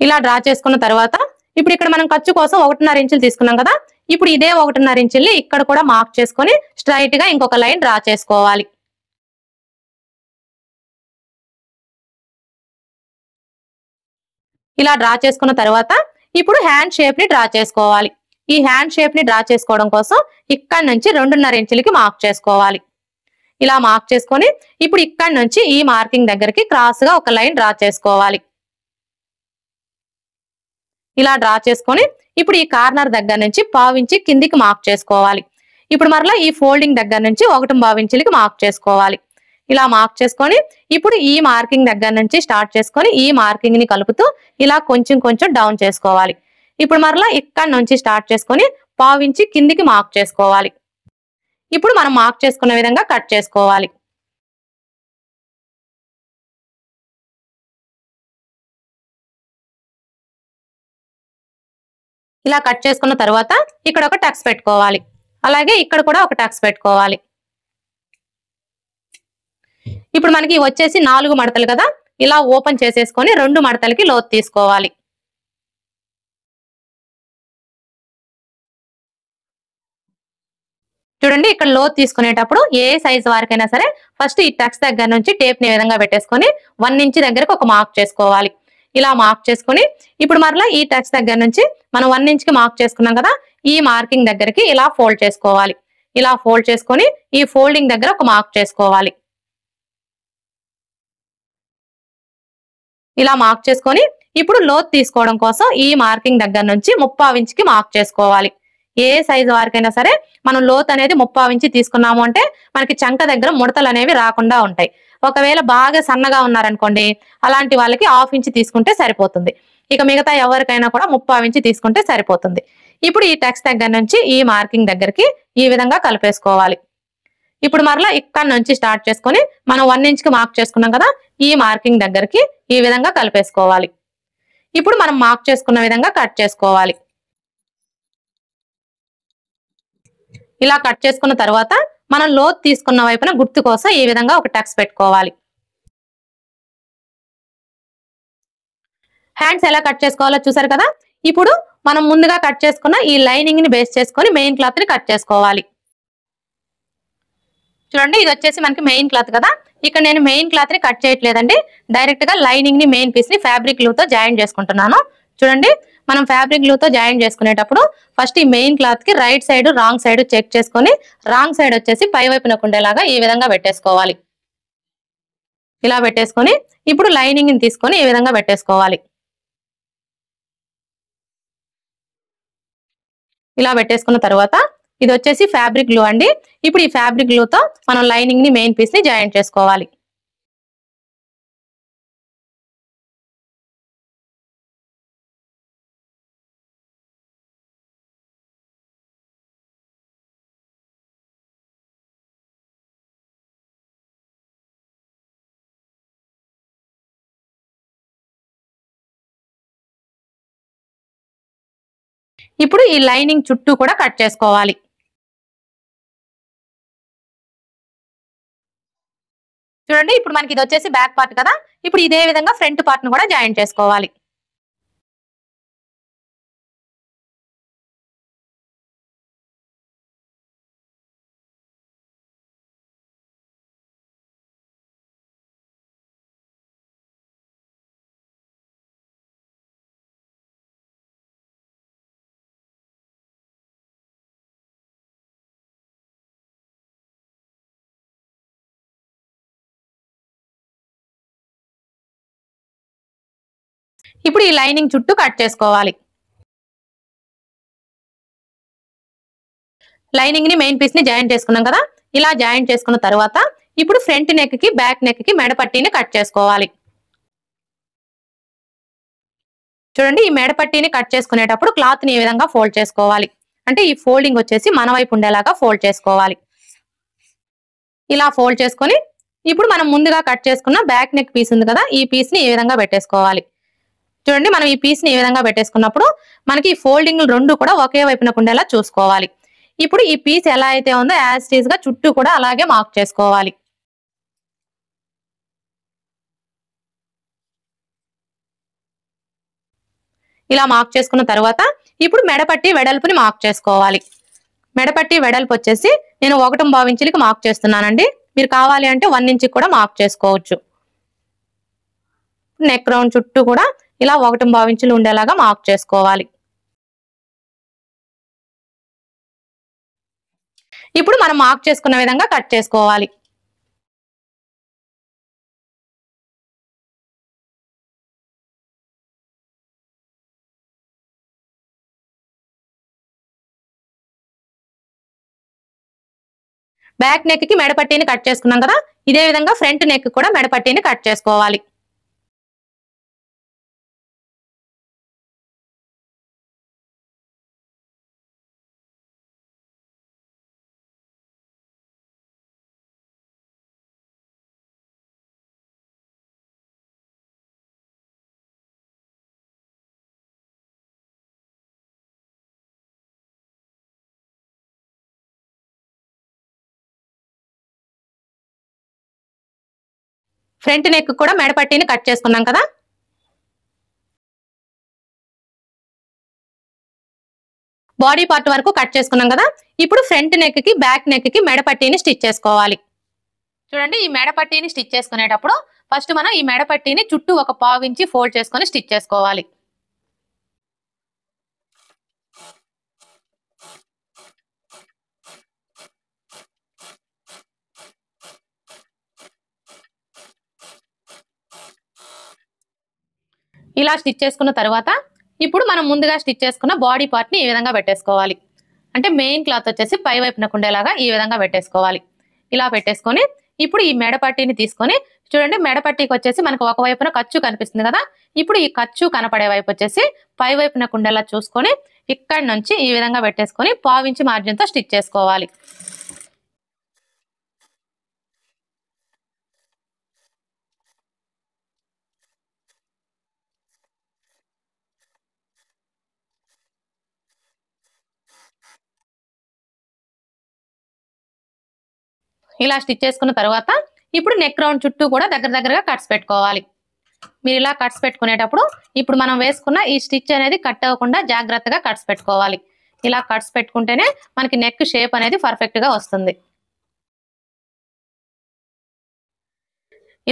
ఇలా డ్రా చేసుకున్న తర్వాత ఇప్పుడు ఇక్కడ మనం ఖర్చు కోసం 1.5 ఇంచులు తీసుకున్నాం కదా. ఇప్పుడు ఇదే 1.5 ఇంచుల్ని ఇక్కడ కూడా మార్క్ చేసుకొని స్ట్రైట్ గా ఇంకొక లైన్ డ్రా చేసుకోవాలి. ఇలా డ్రా చేసుకున్న తర్వాత ఇప్పుడు హ్యాండ్ షేప్ ని డ్రా చేసుకోవాలి. ఈ హ్యాండ్ షేప్ ని డ్రా చేసుకోవడం కోసం ఇక్కడ నుంచి 2.5 ఇంచులకి మార్క్ చేసుకోవాలి. ఇలా మార్క్ చేసుకొని ఇప్పుడు ఇక్కడ నుంచి ఈ మార్కింగ్ దగ్గరికి క్రాస్ గా ఒక లైన్ డ్రా చేసుకోవాలి. ఇలా డ్రా చేసుకొని ఇప్పుడు ఈ కార్నర్ దగ్గర నుంచి 1/2 ఇంచు కిందికి మార్క్ చేసుకోవాలి. ఇప్పుడు మరలా ఈ ఫోల్డింగ్ దగ్గర నుంచి 1.5 ఇంచులకి మార్క్ చేసుకోవాలి. ఇలా మార్క్ చేసుకొని ఇప్పుడు ఈ మార్కింగ్ దగ్గర నుంచి స్టార్ట్ చేసుకొని ఈ మార్కింగ్ ని కలుపుతూ ఇలా కొంచెం కొంచెం డౌన్ చేసుకోవాలి. ఇప్పుడు మరలా ఇక్కడ నుంచి స్టార్ట్ చేసుకొని 1/2 ఇంచు కిందికి మార్క్ చేసుకోవాలి. ఇప్పుడు మనం మార్క్ చేసుకున్న విధంగా కట్ చేసుకోవాలి. ఇలా కట్ చేసుకున్న తర్వాత ఇక్కడ ఒక టక్స్ పెట్టుకోవాలి. అలాగే ఇక్కడ కూడా ఒక టక్స్ పెట్టుకోవాలి. ఇప్పుడు మనకి వచ్చేసి 4 మడతలు కదా, ఇలా ఓపెన్ చేసేసుకొని 2 మడతలకి లోతు తీసుకోవాలి. చూడండి, ఇక్కడ లోతు తీసుకునేటప్పుడు ఏ సైజ్ వారికైనా సరే ఫస్ట్ ఈ టక్స్ దగ్గర నుంచి టేప్ ని విధంగా పెట్టేసుకొని 1 ఇంచ్ దగ్గరకు ఒక మార్క్ చేసుకోవాలి. ఇలా మార్క్ చేసుకొని ఇప్పుడు మరలా ఈ టక్స్ దగ్గర నుంచి మనం 1 ఇంచ్ కి మార్క్ చేసుకున్నాం కదా, ఈ మార్కింగ్ దగ్గరికి ఇలా ఫోల్డ్ చేసుకోవాలి. ఇలా ఫోల్డ్ చేసుకొని ఈ ఫోల్డింగ్ దగ్గర ఒక మార్క్ చేసుకోవాలి. ఇలా మార్క్ చేసుకొని ఇప్పుడు లోతు తీసుకోవడం కోసం ఈ మార్కింగ్ దగ్గర నుంచి 3/4 ఇంచుకి మార్క్ చేసుకోవాలి. ఏ సైజు వారికైనా సరే మనం లోతు అనేది 3/4 ఇంచు తీసుకున్నాము అంటే మనకి చంక దగ్గర ముడతలు అనేవి రాకుండా ఉంటాయి. ఒకవేళ బాగా సన్నగా ఉన్నారనుకోండి, అలాంటి వాళ్ళకి 1/2 ఇంచు తీసుకుంటే సరిపోతుంది. ఇక మిగతా ఎవరికైనా కూడా 3/4 ఇంచు తీసుకుంటే సరిపోతుంది. ఇప్పుడు ఈ టక్స్ దగ్గర నుంచి ఈ మార్కింగ్ దగ్గరికి ఈ విధంగా కలిపేసుకోవాలి. ఇప్పుడు మరలా ఇక్కడ నుంచి స్టార్ట్ చేసుకొని మనం 1 ఇంచుకి మార్క్ చేసుకున్నాం కదా, ఈ మార్కింగ్ దగ్గరికి ఈ విధంగా కలిపేసుకోవాలి. ఇప్పుడు మనం మార్క్ చేసుకున్న విధంగా కట్ చేసుకోవాలి. ఇలా కట్ చేసుకున్న తర్వాత మనం లోతు తీసుకున్న వైపున గుర్తు కోసం ఈ విధంగా ఒక టక్స్ పెట్టుకోవాలి. హ్యాండ్స్ ఎలా కట్ చేసుకోవాలో చూసారు కదా. ఇప్పుడు మనం ముందుగా కట్ చేసుకున్న ఈ లైనింగ్ ని బేస్ చేసుకొని మెయిన్ క్లాత్ ని కట్ చేసుకోవాలి. చూడండి, ఇది వచ్చేసి మనకి మెయిన్ క్లాత్ కదా. ఇక్కడ నేను మెయిన్ క్లాత్ ని కట్ చేయట్లేదండి, డైరెక్ట్ గా లైనింగ్ ని మెయిన్ పీస్ ని ఫ్యాబ్రిక్ గ్లూ తో జాయిన్ చేసుకుంటున్నాను. చూడండి, మనం ఫ్యాబ్రిక్ గ్లూ తో జాయిన్ చేసుకునేటప్పుడు ఫస్ట్ ఈ మెయిన్ క్లాత్ కి right side wrong side check చేసుకొని రాంగ్ సైడ్ వచ్చేసి పై వైపునకు ఉండేలాగా ఈ విధంగా పెట్టేసుకోవాలి. ఇలా పెట్టేసుకొని ఇప్పుడు లైనింగ్ ని తీసుకొని ఈ విధంగా పెట్టేసుకోవాలి. ఇలా పెట్టేసుకున్న తర్వాత ఇది వచ్చేసి ఫ్యాబ్రిక్ గ్లూ అండి. ఇప్పుడు ఈ ఫ్యాబ్రిక్ గ్లూ తో మనం లైనింగ్ ని మెయిన్ పీస్ ని జాయిన్ చేసుకోవాలి. ఇప్పుడు ఈ లైనింగ్ చుట్టూ కూడా కట్ చేసుకోవాలి. చూడండి, ఇప్పుడు మనకి ఇది వచ్చేసి బ్యాక్ పార్ట్ కదా. ఇప్పుడు ఇదే విధంగా ఫ్రంట్ పార్ట్ ను కూడా జాయిన్ చేసుకోవాలి. ఇప్పుడు ఈ లైనింగ్ చుట్టూ కట్ చేసుకోవాలి. లైనింగ్ ని మెయిన్ పీస్ ని జాయిన్ చేసుకున్నాం కదా. ఇలా జాయిన్ చేసుకున్న తర్వాత ఇప్పుడు ఫ్రంట్ నెక్ కి బ్యాక్ నెక్ కి మెడపట్టీని కట్ చేసుకోవాలి. చూడండి, ఈ మెడపట్టీని కట్ చేసుకునేటప్పుడు క్లాత్ ని ఈ విధంగా ఫోల్డ్ చేసుకోవాలి. అంటే ఈ ఫోల్డింగ్ వచ్చేసి మన వైపు ఉండేలాగా ఫోల్డ్ చేసుకోవాలి. ఇలా ఫోల్డ్ చేసుకొని ఇప్పుడు మనం ముందుగా కట్ చేసుకున్న బ్యాక్ నెక్ పీస్ ఉంది కదా, ఈ పీస్ ని ఈ విధంగా పెట్టేసుకోవాలి. చూడండి, మనం ఈ పీస్ ని ఈ విధంగా పెట్టేసుకున్నప్పుడు మనకి ఈ ఫోల్డింగ్ 2 కూడా ఒకే వైపునకు ఉండేలా చూసుకోవాలి. ఇప్పుడు ఈ పీస్ ఎలా అయితే ఉందో యాజ్ ఇట్ ఈజ్ గా చుట్టూ కూడా అలాగే మార్క్ చేసుకోవాలి. ఇలా మార్క్ చేసుకున్న తర్వాత ఇప్పుడు మెడపట్టి వెడల్పుని మార్క్ చేసుకోవాలి. మెడపట్టి వెడల్పు వచ్చేసి నేను 1.5 ఇంచులకి మార్క్ చేస్తున్నానండి. మీరు కావాలి అంటే 1 ఇంచుకి కూడా మార్క్ చేసుకోవచ్చు. నెక్ రౌండ్ చుట్టూ కూడా ఇలా 1.5 ఇంచులు ఉండేలాగా మార్క్ చేసుకోవాలి. ఇప్పుడు మనం మార్క్ చేసుకున్న విధంగా కట్ చేసుకోవాలి. బ్యాక్ నెక్ కి మెడపట్టీని కట్ చేసుకున్నాం కదా, ఇదే విధంగా ఫ్రంట్ నెక్ కూడా మెడపట్టీని కట్ చేసుకోవాలి. ఫ్రంట్ నెక్ కూడా మెడపట్టీని కట్ చేసుకున్నాం కదా, బాడీ పార్ట్ వరకు కట్ చేసుకున్నాం కదా. ఇప్పుడు ఫ్రంట్ నెక్ కి బ్యాక్ నెక్ కి మెడపట్టీని స్టిచ్ చేసుకోవాలి. చూడండి, ఈ మెడపట్టీని స్టిచ్ చేసుకునేటప్పుడు ఫస్ట్ మనం ఈ మెడపట్టీని చుట్టూ 1/4 ఇంచి ఫోల్డ్ చేసుకొని స్టిచ్ చేసుకోవాలి. ఇలా స్టిచ్ చేసుకున్న తర్వాత ఇప్పుడు మనం ముందుగా స్టిచ్ చేసుకున్న బాడీ పార్ట్ ని ఈ విధంగా పెట్టేసుకోవాలి. అంటే మెయిన్ క్లాత్ వచ్చేసి పై వైపునకు ఉండేలాగా ఈ విధంగా పెట్టేసుకోవాలి. ఇలా పెట్టేసుకొని ఇప్పుడు ఈ మెడపట్టీని తీసుకొని చూడండి, మెడపట్టీకి వచ్చేసి మనకు ఒక వైపున ఖర్చు కనిపిస్తుంది కదా, ఇప్పుడు ఈ ఖర్చు కనపడే వైపు వచ్చేసి పై వైపునకు ఉండేలా చూసుకొని ఇక్కడ నుంచి ఈ విధంగా పెట్టేసుకొని 1/4 ఇంచ్ మార్జిన్ తో స్టిచ్ చేసుకోవాలి. ఇలా స్టిచ్ చేసుకున్న తర్వాత ఇప్పుడు నెక్ రౌండ్ చుట్టూ కూడా దగ్గరగా కట్స్ పెట్టుకోవాలి. మీరు ఇలా కట్స్ పెట్టుకునేటప్పుడు ఇప్పుడు మనం వేసుకున్న ఈ స్టిచ్ అనేది కట్ అవ్వకుండా జాగ్రత్తగా కట్స్ పెట్టుకోవాలి. ఇలా కట్స్ పెట్టుకుంటేనే మనకి నెక్ షేప్ అనేది పర్ఫెక్ట్ గా వస్తుంది.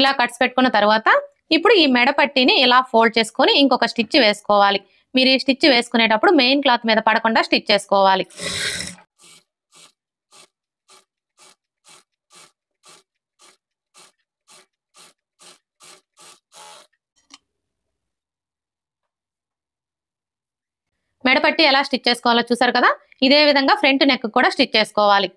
ఇలా కట్స్ పెట్టుకున్న తర్వాత ఇప్పుడు ఈ మెడపట్టీని ఇలా ఫోల్డ్ చేసుకొని ఇంకొక స్టిచ్ వేసుకోవాలి. మీరు ఈ స్టిచ్ వేసుకునేటప్పుడు మెయిన్ క్లాత్ మీద పడకుండా స్టిచ్ చేసుకోవాలి. మెడపట్టి ఎలా స్టిచ్ చేసుకోవాలో చూసారు కదా, ఇదే విధంగా ఫ్రంట్ నెక్ కూడా స్టిచ్ చేసుకోవాలి.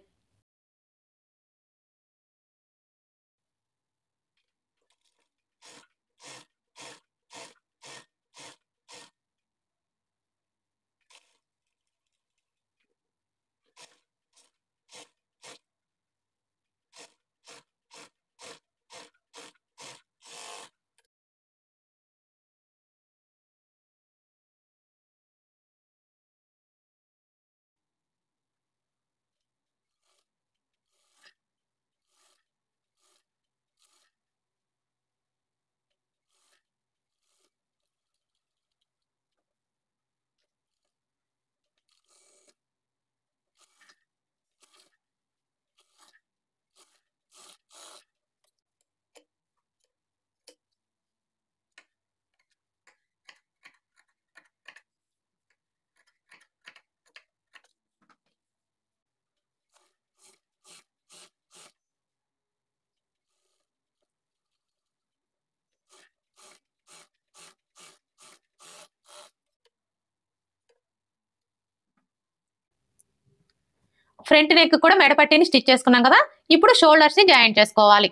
ఫ్రంట్ నెక్ కూడా మెడపట్టీని స్టిచ్ చేసుకున్నాం కదా, ఇప్పుడు షోల్డర్స్ ని జాయింట్ చేసుకోవాలి.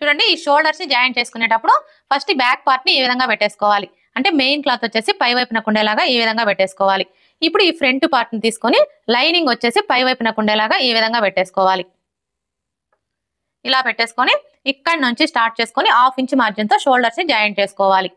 చూడండి, ఈ షోల్డర్స్ ని జాయింట్ చేసుకునేటప్పుడు ఫస్ట్ బ్యాక్ పార్ట్ ని ఈ విధంగా పెట్టేసుకోవాలి. అంటే మెయిన్ క్లాత్ వచ్చేసి పై వైపునకు ఉండేలాగా ఈ విధంగా పెట్టేసుకోవాలి. ఇప్పుడు ఈ ఫ్రంట్ పార్ట్ ని తీసుకొని లైనింగ్ వచ్చేసి పై వైపునకు ఉండేలాగా ఈ విధంగా పెట్టేసుకోవాలి. ఇలా పెట్టేసుకొని ఇక్కడ నుంచి స్టార్ట్ చేసుకొని 1/2 ఇంచ్ మార్జిన్ తో షోల్డర్స్ ని జాయింట్ చేసుకోవాలి.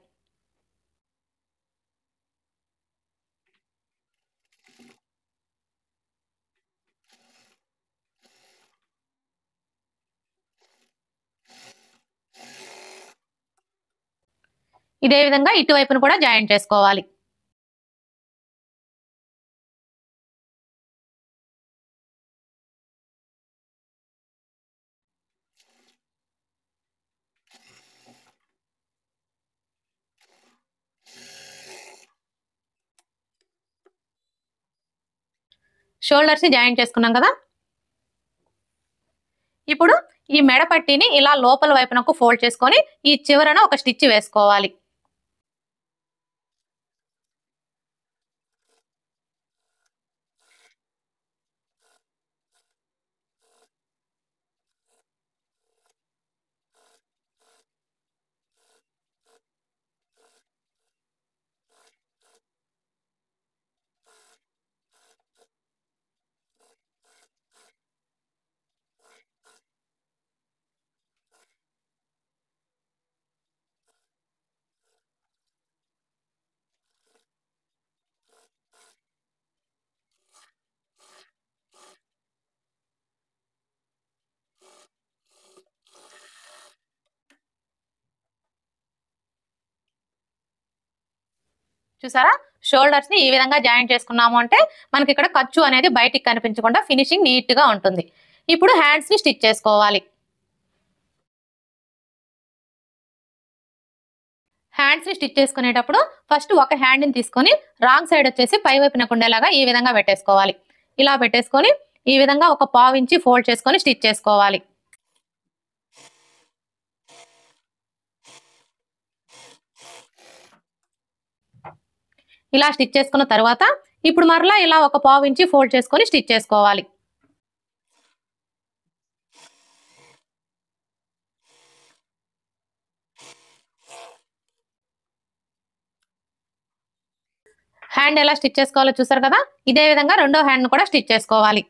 ఇదే విధంగా ఇటువైపును కూడా జాయిన్ చేసుకోవాలి. షోల్డర్స్ ని జాయిన్ చేసుకున్నాం కదా. ఇప్పుడు ఈ మెడ పట్టీని ఇలా లోపల వైపునకు ఫోల్డ్ చేసుకొని ఈ చివరన ఒక స్టిచ్ వేసుకోవాలి. చూసారా, షోల్డర్స్ ని ఈ విధంగా జాయిన్ చేసుకున్నాము అంటే మనకి ఇక్కడ ఖర్చు అనేది బయటికి కనిపించకుండా ఫినిషింగ్ నీట్ గా ఉంటుంది. ఇప్పుడు హ్యాండ్స్ ని స్టిచ్ చేసుకోవాలి. హ్యాండ్స్ ని స్టిచ్ చేసుకునేటప్పుడు ఫస్ట్ ఒక హ్యాండ్ ని తీసుకొని రాంగ్ సైడ్ వచ్చేసి పై వైపునకు ఉండేలాగా ఈ విధంగా పెట్టేసుకోవాలి. ఇలా పెట్టేసుకొని ఈ విధంగా ఒక పావు ఇంచి ఫోల్డ్ చేసుకొని స్టిచ్ చేసుకోవాలి. ఇలా స్టిచ్ చేసుకున్న తర్వాత ఇప్పుడు మరలా ఇలా ఒక పావు ఇంచి ఫోల్డ్ చేసుకొని స్టిచ్ చేసుకోవాలి. హ్యాండ్ ఎలా స్టిచ్ చేసుకోవాలో చూసారు కదా. ఇదే విధంగా రెండో హ్యాండ్ కూడా స్టిచ్ చేసుకోవాలి.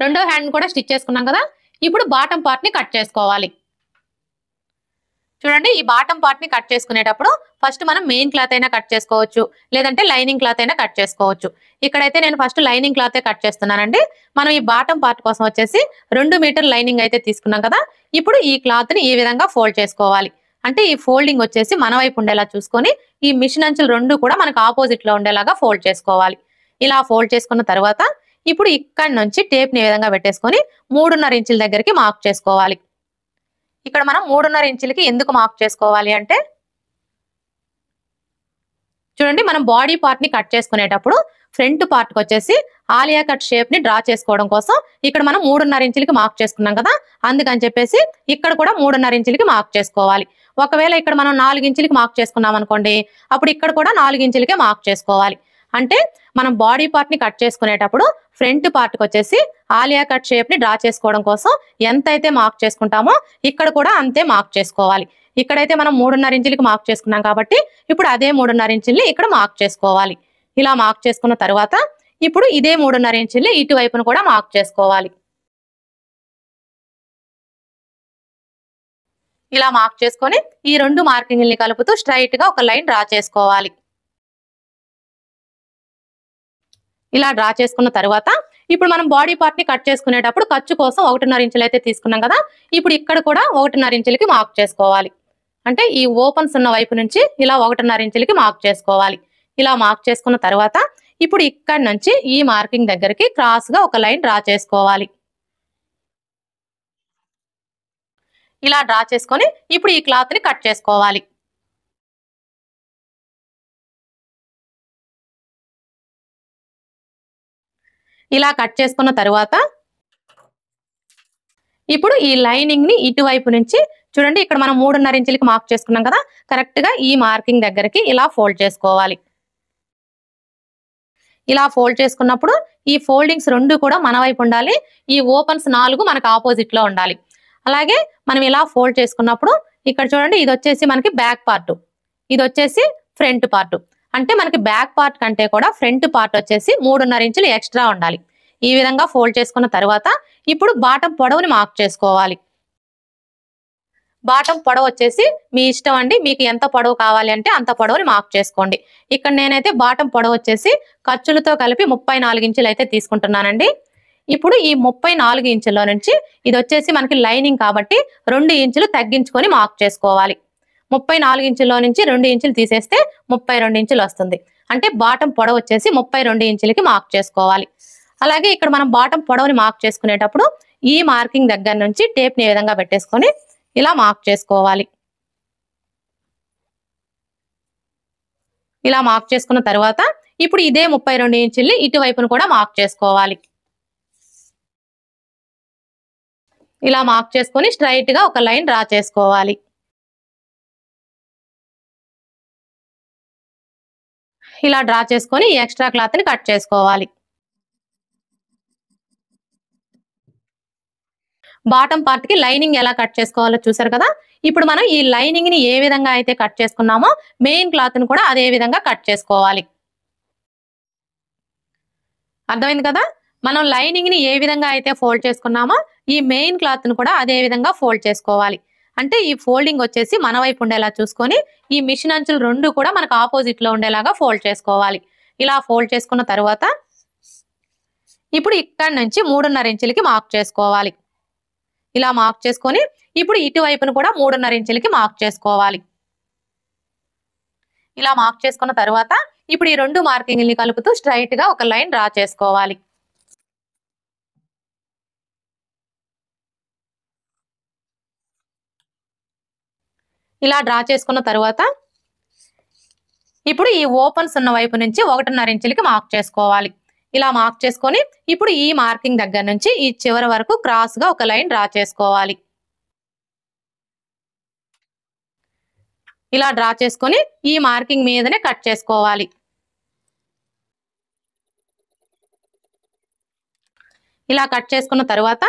రెండో హ్యాండ్ కూడా స్టిచ్ చేసుకున్నాం కదా. ఇప్పుడు బాటమ్ పార్ట్ ని కట్ చేసుకోవాలి. చూడండి, ఈ బాటమ్ పార్ట్ ని కట్ చేసుకునేటప్పుడు ఫస్ట్ మనం మెయిన్ క్లాత్ అయినా కట్ చేసుకోవచ్చు, లేదంటే లైనింగ్ క్లాత్ అయినా కట్ చేసుకోవచ్చు. ఇక్కడైతే నేను ఫస్ట్ లైనింగ్ క్లాత్ కట్ చేస్తున్నానండి. మనం ఈ బాటమ్ పార్ట్ కోసం వచ్చేసి 2 మీటర్ లైనింగ్ అయితే తీసుకున్నాం కదా. ఇప్పుడు ఈ క్లాత్ ని ఈ విధంగా ఫోల్డ్ చేసుకోవాలి. అంటే ఈ ఫోల్డింగ్ వచ్చేసి మన వైపు ఉండేలా చూసుకొని ఈ మిషన్ అంచులు రెండు కూడా మనకు ఆపోజిట్ లో ఉండేలాగా ఫోల్డ్ చేసుకోవాలి. ఇలా ఫోల్డ్ చేసుకున్న తర్వాత ఇప్పుడు ఇక్కడ నుంచి టేప్ ని ఈ విధంగా పెట్టేసుకొని 3.5 ఇంచుల దగ్గరికి మార్క్ చేసుకోవాలి. ఇక్కడ మనం 3.5 ఇంచులకి ఎందుకు మార్క్ చేసుకోవాలి అంటే, చూడండి, మనం బాడీ పార్ట్ ని కట్ చేసుకునేటప్పుడు ఫ్రంట్ పార్ట్ కి వచ్చేసి ఆలియా కట్ షేప్ ని డ్రా చేసుకోవడం కోసం ఇక్కడ మనం 3.5 ఇంచులకి మార్క్ చేసుకున్నాం కదా. అందుకని చెప్పేసి ఇక్కడ కూడా 3.5 ఇంచులకి మార్క్ చేసుకోవాలి. ఒకవేళ ఇక్కడ మనం 4 ఇంచులకి మార్క్ చేసుకున్నాం అనుకోండి, అప్పుడు ఇక్కడ కూడా 4 ఇంచులకే మార్క్ చేసుకోవాలి. అంటే మనం బాడీ పార్ట్ ని కట్ చేసుకునేటప్పుడు ఫ్రంట్ పార్ట్ కి వచ్చేసి ఆలియా కట్ షేప్ ని డ్రా చేసుకోవడం కోసం ఎంత అయితే మార్క్ చేసుకుంటామో ఇక్కడ కూడా అంతే మార్క్ చేసుకోవాలి. ఇక్కడైతే మనం 3.5 ఇంచులకి మార్క్ చేసుకున్నాం కాబట్టి ఇప్పుడు అదే 3.5 ఇంచుల్ని ఇక్కడ మార్క్ చేసుకోవాలి. ఇలా మార్క్ చేసుకున్న తర్వాత ఇప్పుడు ఇదే 3.5 ఇంచుల్ని ఇటువైపును కూడా మార్క్ చేసుకోవాలి. ఇలా మార్క్ చేసుకొని ఈ రెండు మార్కింగ్ని కలుపుతూ స్ట్రైట్ గా ఒక లైన్ డ్రా చేసుకోవాలి. ఇలా డ్రా చేసుకున్న తర్వాత ఇప్పుడు మనం బాడీ పార్ట్ ని కట్ చేసుకునేటప్పుడు ఖర్చు కోసం 1.5 ఇంచులు అయితే తీసుకున్నాం కదా. ఇప్పుడు ఇక్కడ కూడా 1.5 ఇంచులకి మార్క్ చేసుకోవాలి. అంటే ఈ ఓపెన్స్ ఉన్న వైపు నుంచి ఇలా 1.5 ఇంచులకి మార్క్ చేసుకోవాలి. ఇలా మార్క్ చేసుకున్న తర్వాత ఇప్పుడు ఇక్కడ నుంచి ఈ మార్కింగ్ దగ్గరికి క్రాస్ గా ఒక లైన్ డ్రా చేసుకోవాలి. ఇలా డ్రా చేసుకొని ఇప్పుడు ఈ క్లాత్ ని కట్ చేసుకోవాలి. ఇలా కట్ చేసుకున్న తర్వాత ఇప్పుడు ఈ లైనింగ్ ని ఇటువైపు నుంచి చూడండి, ఇక్కడ మనం 3.5 ఇంచులకి మార్క్ చేసుకున్నాం కదా, కరెక్ట్ గా ఈ మార్కింగ్ దగ్గరికి ఇలా ఫోల్డ్ చేసుకోవాలి. ఇలా ఫోల్డ్ చేసుకున్నప్పుడు ఈ ఫోల్డింగ్స్ రెండు కూడా మన వైపు ఉండాలి. ఈ ఓపెన్స్ 4 మనకు ఆపోజిట్ లో ఉండాలి. అలాగే మనం ఇలా ఫోల్డ్ చేసుకున్నప్పుడు ఇక్కడ చూడండి, ఇది వచ్చేసి మనకి బ్యాక్ పార్ట్, ఇది వచ్చేసి ఫ్రంట్ పార్ట్. అంటే మనకి బ్యాక్ పార్ట్ కంటే కూడా ఫ్రంట్ పార్ట్ వచ్చేసి 3.5 ఇంచులు ఎక్స్ట్రా ఉండాలి. ఈ విధంగా ఫోల్డ్ చేసుకున్న తర్వాత ఇప్పుడు బాటం పొడవుని మార్క్ చేసుకోవాలి. బాటం పొడవు వచ్చేసి మీ ఇష్టం అండి, మీకు ఎంత పొడవు కావాలి అంటే అంత పొడవుని మార్క్ చేసుకోండి. ఇక్కడ నేనైతే బాటం పొడవు వచ్చేసి ఖర్చులతో కలిపి 34 ఇంచులు అయితే తీసుకుంటున్నానండి. ఇప్పుడు ఈ 34 ఇంచుల్లో నుంచి ఇది వచ్చేసి మనకి లైనింగ్ కాబట్టి 2 ఇంచులు తగ్గించుకొని మార్క్ చేసుకోవాలి. 34 ఇంచుల్లో నుంచి 2 ఇంచులు తీసేస్తే 32 ఇంచులు వస్తుంది. అంటే బాటం పొడవు వచ్చేసి 32 ఇంచులకి మార్క్ చేసుకోవాలి. అలాగే ఇక్కడ మనం బాటం పొడవుని మార్క్ చేసుకునేటప్పుడు ఈ మార్కింగ్ దగ్గర నుంచి టేప్ని ఈ విధంగా పెట్టేసుకొని ఇలా మార్క్ చేసుకోవాలి. ఇలా మార్క్ చేసుకున్న తర్వాత ఇప్పుడు ఇదే 32 ఇంచుల్ని ఇటువైపును కూడా మార్క్ చేసుకోవాలి. ఇలా మార్క్ చేసుకొని స్ట్రైట్ గా ఒక లైన్ డ్రా చేసుకోవాలి. ఇలా డ్రా చేసుకొని ఈ ఎక్స్ట్రా క్లాత్ ని కట్ చేసుకోవాలి. బాటం పార్ట్ కి లైనింగ్ ఎలా కట్ చేసుకోవాలో చూసారు కదా. ఇప్పుడు మనం ఈ లైనింగ్ ని ఏ విధంగా అయితే కట్ చేసుకున్నామో మెయిన్ క్లాత్ ని కూడా అదే విధంగా కట్ చేసుకోవాలి. అర్థమైంది కదా. మనం లైనింగ్ ని ఏ విధంగా అయితే ఫోల్డ్ చేసుకున్నామో ఈ మెయిన్ క్లాత్ ని కూడా అదే విధంగా ఫోల్డ్ చేసుకోవాలి. అంటే ఈ ఫోల్డింగ్ వచ్చేసి మన వైపు ఉండేలా చూసుకొని ఈ మిషన్ అంచులు రెండు కూడా మనకు ఆపోజిట్ లో ఉండేలాగా ఫోల్డ్ చేసుకోవాలి. ఇలా ఫోల్డ్ చేసుకున్న తర్వాత ఇప్పుడు ఇక్కడ నుంచి 3.5 ఇంచులకి మార్క్ చేసుకోవాలి. ఇలా మార్క్ చేసుకొని ఇప్పుడు ఇటువైపును కూడా 3.5 ఇంచులకి మార్క్ చేసుకోవాలి. ఇలా మార్క్ చేసుకున్న తర్వాత ఇప్పుడు ఈ రెండు మార్కింగ్ని కలుపుతూ స్ట్రైట్ గా ఒక లైన్ డ్రా చేసుకోవాలి. ఇలా డ్రా చేసుకున్న తర్వాత ఇప్పుడు ఈ ఓపెన్స్ ఉన్న వైపు నుంచి 1.5 ఇంచులకి మార్క్ చేసుకోవాలి. ఇలా మార్క్ చేసుకొని ఇప్పుడు ఈ మార్కింగ్ దగ్గర నుంచి ఈ చివరి వరకు క్రాస్ గా ఒక లైన్ డ్రా చేసుకోవాలి. ఇలా డ్రా చేసుకొని ఈ మార్కింగ్ మీదనే కట్ చేసుకోవాలి. ఇలా కట్ చేసుకున్న తర్వాత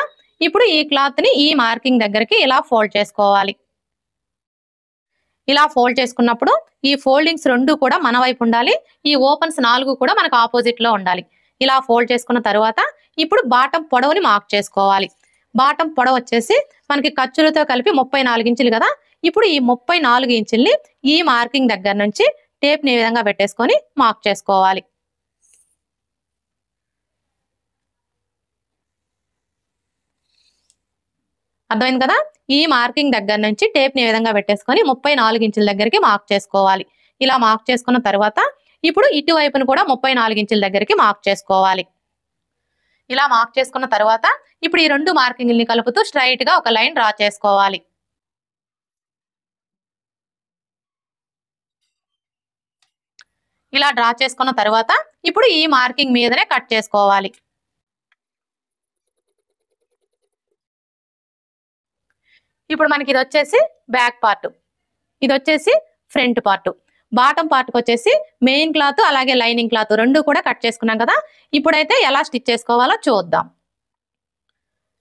ఇప్పుడు ఈ క్లాత్ ని ఈ మార్కింగ్ దగ్గరికి ఇలా ఫోల్డ్ చేసుకోవాలి. ఇలా ఫోల్డ్ చేసుకున్నప్పుడు ఈ ఫోల్డింగ్స్ రెండు కూడా మన వైపు ఉండాలి, ఈ ఓపెన్స్ 4 కూడా మనకు ఆపోజిట్ లో ఉండాలి. ఇలా ఫోల్డ్ చేసుకున్న తర్వాత ఇప్పుడు బాటం పొడవుని మార్క్ చేసుకోవాలి. బాటం పొడవు వచ్చేసి మనకి ఖర్చులతో కలిపి 34 ఇంచులు కదా. ఇప్పుడు ఈ 34 ఇంచుల్ని ఈ మార్కింగ్ దగ్గర నుంచి టేప్ ని ఈ విధంగా పెట్టేసుకొని మార్క్ చేసుకోవాలి. అర్థమైంది కదా. ఈ మార్కింగ్ దగ్గర నుంచి టేప్ ని ఈ విధంగా పెట్టేసుకొని 34 ఇంచుల దగ్గరికి మార్క్ చేసుకోవాలి. ఇలా మార్క్ చేసుకున్న తర్వాత ఇప్పుడు ఇటువైపును కూడా 34 ఇంచుల దగ్గరికి మార్క్ చేసుకోవాలి. ఇలా మార్క్ చేసుకున్న తర్వాత ఇప్పుడు ఈ రెండు మార్కింగ్ని కలుపుతూ స్ట్రైట్ గా ఒక లైన్ డ్రా చేసుకోవాలి. ఇలా డ్రా చేసుకున్న తర్వాత ఇప్పుడు ఈ మార్కింగ్ మీదనే కట్ చేసుకోవాలి. ఇప్పుడు మనకి ఇది వచ్చేసి బ్యాక్ పార్ట్, ఇది వచ్చేసి ఫ్రంట్ పార్ట్. బాటం పార్ట్ వచ్చేసి మెయిన్ క్లాత్ అలాగే లైనింగ్ క్లాత్ రెండు కూడా కట్ చేసుకున్నాం కదా. ఇప్పుడైతే ఎలా స్టిచ్ చేసుకోవాలో చూద్దాం.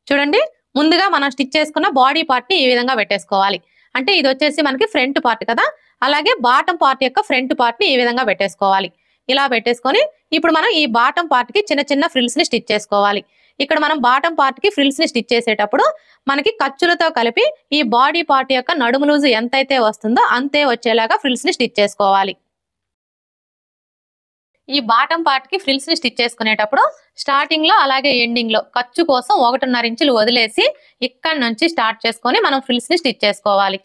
చూడండి, ముందుగా మనం స్టిచ్ చేసుకున్న బాడీ పార్ట్ ని ఈ విధంగా పెట్టేసుకోవాలి. అంటే ఇది వచ్చేసి మనకి ఫ్రంట్ పార్ట్ కదా, అలాగే బాటం పార్ట్ యొక్క ఫ్రంట్ పార్ట్ ని ఈ విధంగా పెట్టేసుకోవాలి. ఇలా పెట్టేసుకొని ఇప్పుడు మనం ఈ బాటం పార్ట్ కి చిన్న చిన్న ఫ్రిల్స్ ని స్టిచ్ చేసుకోవాలి. ఇక్కడ మనం బాటం పార్ట్ కి ఫ్రిల్స్ ని స్టిచ్ చేసేటప్పుడు మనకి ఖర్చులతో కలిపి ఈ బాడీ పార్ట్ యొక్క నడుము లూజు ఎంతైతే వస్తుందో అంతే వచ్చేలాగా ఫ్రిల్స్ ని స్టిచ్ చేసుకోవాలి. ఈ బాటం పార్ట్ కి ఫ్రిల్స్ ని స్టిచ్ చేసుకునేటప్పుడు స్టార్టింగ్ లో అలాగే ఎండింగ్ లో ఖర్చు కోసం 1.5 ఇంచులు వదిలేసి ఇక్కడ నుంచి స్టార్ట్ చేసుకొని మనం ఫ్రిల్స్ ని స్టిచ్ చేసుకోవాలి.